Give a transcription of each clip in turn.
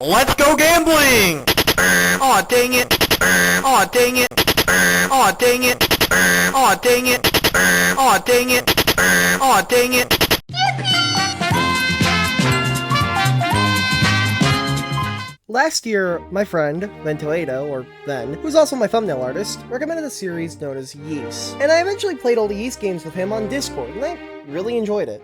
Let's go gambling! Aw, dang it! Aw, dang it! Aw, dang it! Aw, dang it! Aw, dang it! Aw, dang it! Last year, my friend, Ventoaydo, or Ven, who's also my thumbnail artist, recommended a series known as Yeast. And I eventually played all the Yeast games with him on Discord, and I really enjoyed it.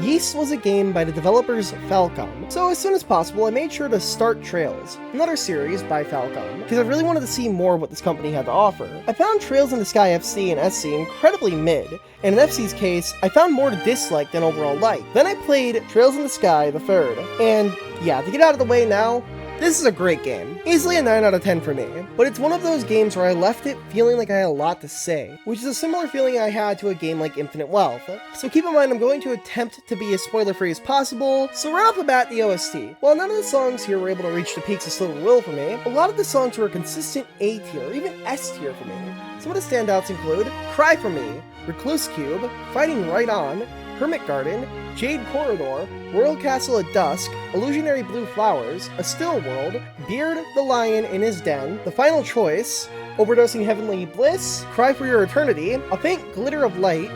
Yeast was a game by the developers Falcom, so as soon as possible I made sure to start Trails, another series by Falcom, because I really wanted to see more of what this company had to offer. I found Trails in the Sky FC and SC incredibly mid, and in FC's case, I found more to dislike than overall like. Then I played Trails in the Sky the third, and yeah, to get out of the way now, this is a great game. Easily a 9 out of 10 for me, but it's one of those games where I left it feeling like I had a lot to say, which is a similar feeling I had to a game like Infinite Wealth. So keep in mind I'm going to attempt to be as spoiler-free as possible, so right off the bat the OST. While none of the songs here were able to reach the peaks of Slow Will for me, a lot of the songs were a consistent A tier, or even S tier for me. Some of the standouts include Cry For Me, Recluse Cube, Fighting Right On, Hermit Garden, Jade Corridor, Royal Castle at Dusk, Illusionary Blue Flowers, A Still World, Beard the Lion in His Den, The Final Choice, Overdosing Heavenly Bliss, Cry For Your Eternity, A Faint Glitter of Light,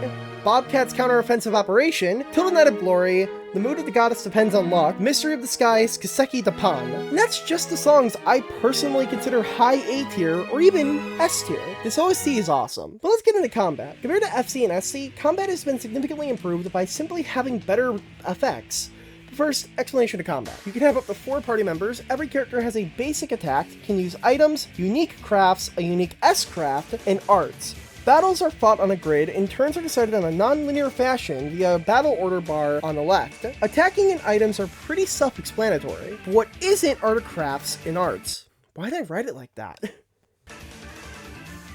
Bobcat's Counteroffensive Operation, Tilted Night of Glory, The Mood of the Goddess Depends on Luck, Mystery of the Skies, Kiseki Dapan. And that's just the songs I personally consider high A tier or even S tier. This OST is awesome. But let's get into combat. Compared to FC and SC, combat has been significantly improved by simply having better effects. First, explanation of combat. You can have up to 4 party members, every character has a basic attack, can use items, unique crafts, a unique S-craft, and arts. Battles are fought on a grid, and turns are decided on a non-linear fashion via a battle order bar on the left. Attacking and items are pretty self-explanatory. But what isn't are the crafts and arts. Why did I write it like that?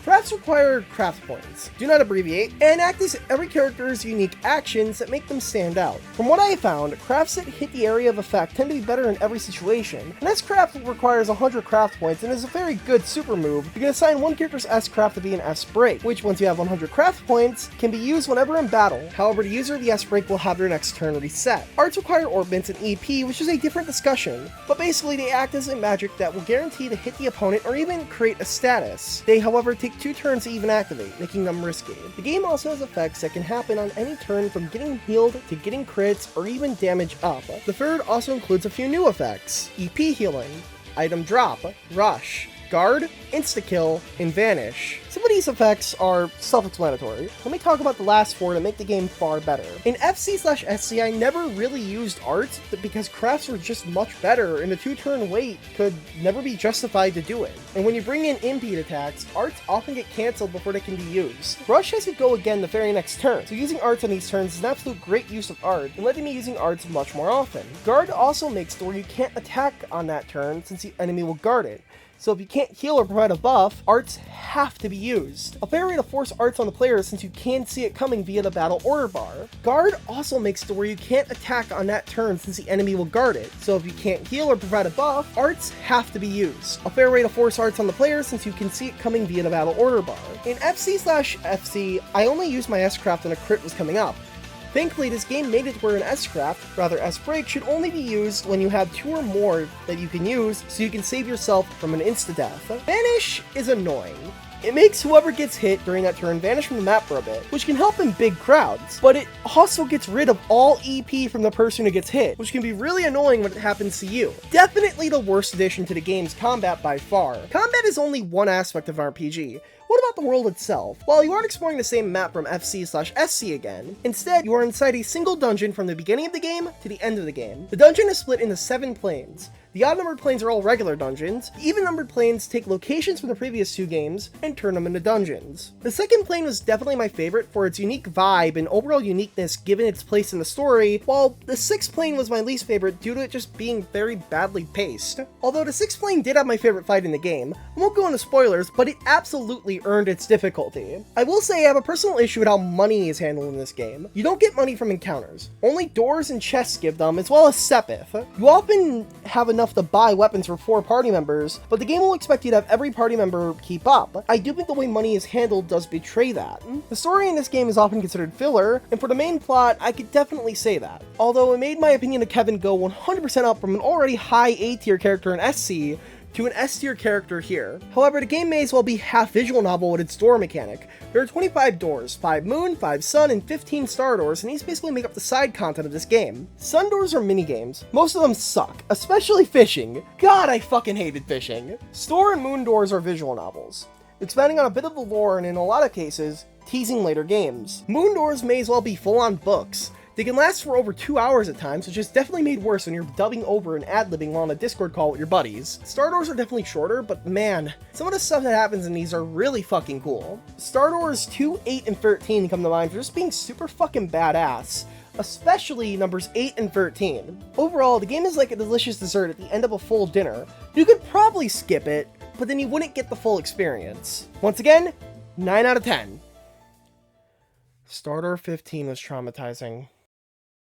Crafts require craft points, do not abbreviate, and act as every character's unique actions that make them stand out. From what I have found, crafts that hit the area of effect tend to be better in every situation. An S-craft requires 100 craft points and is a very good super move. You can assign one character's S-craft to be an S-break, which once you have 100 craft points, can be used whenever in battle. However, the user of the S-break will have their next turn reset. Arts require orbments and EP, which is a different discussion, but basically they act as a magic that will guarantee to hit the opponent or even create a status. They, however, take 2 turns to even activate, making them risky. The game also has effects that can happen on any turn from getting healed to getting crits or even damage up. The third also includes a few new effects: EP healing, item drop, rush, guard, insta-kill, and vanish. Some of these effects are self-explanatory. Let me talk about the last 4 to make the game far better. In FC/SC, I never really used arts because crafts were just much better, and the 2-turn wait could never be justified to do it. And when you bring in impede attacks, arts often get cancelled before they can be used. Rush has to go again the very next turn, so using arts on these turns is an absolute great use of art, and letting me using arts much more often. Guard also makes it where you can't attack on that turn since the enemy will guard it. So if you can't heal or provide a buff, arts have to be used. A fair way to force arts on the player since you can see it coming via the battle order bar. Guard also makes it where you can't attack on that turn since the enemy will guard it. So if you can't heal or provide a buff, arts have to be used. A fair way to force arts on the player since you can see it coming via the battle order bar. In FC/FC, I only used my S-craft when a crit was coming up. Thankfully, this game made it where an S-craft, rather S-break, should only be used when you have 2 or more that you can use so you can save yourself from an insta-death. Vanish is annoying. It makes whoever gets hit during that turn vanish from the map for a bit, which can help in big crowds, but it also gets rid of all EP from the person who gets hit, which can be really annoying when it happens to you. Definitely the worst addition to the game's combat by far. Combat is only one aspect of RPG. What about the world itself? Well, you aren't exploring the same map from FC/SC again. Instead, you are inside a single dungeon from the beginning of the game to the end of the game. The dungeon is split into 7 planes. The odd-numbered planes are all regular dungeons. The even-numbered planes take locations from the previous 2 games and turn them into dungeons. The second plane was definitely my favorite for its unique vibe and overall uniqueness given its place in the story, while the 6th plane was my least favorite due to it just being very badly paced. Although the 6th plane did have my favorite fight in the game, I won't go into spoilers, but it absolutely definitely earned its difficulty. I will say I have a personal issue with how money is handled in this game. You don't get money from encounters. Only doors and chests give them, as well as Sepith. You often have enough to buy weapons for 4 party members, but the game will expect you to have every party member keep up. I do think the way money is handled does betray that. The story in this game is often considered filler, and for the main plot, I could definitely say that. Although it made my opinion of Kevin go 100% up from an already high A tier character in SC to an S tier character here. However, the game may as well be half visual novel with its door mechanic. There are 25 doors, 5 moon, 5 sun, and 15 star doors, and these basically make up the side content of this game. Sun doors are minigames. Most of them suck, especially fishing. God, I fucking hated fishing. Store and moon doors are visual novels, expanding on a bit of the lore and in a lot of cases, teasing later games. Moon doors may as well be full-on books. They can last for over 2 hours at times, which is definitely made worse when you're dubbing over and ad-libbing while on a Discord call with your buddies. Star Doors are definitely shorter, but man, some of the stuff that happens in these are really fucking cool. Star Doors 2, 8, and 13 come to mind for just being super fucking badass, especially numbers 8 and 13. Overall, the game is like a delicious dessert at the end of a full dinner. You could probably skip it, but then you wouldn't get the full experience. Once again, 9 out of 10. Star Door 15 was traumatizing.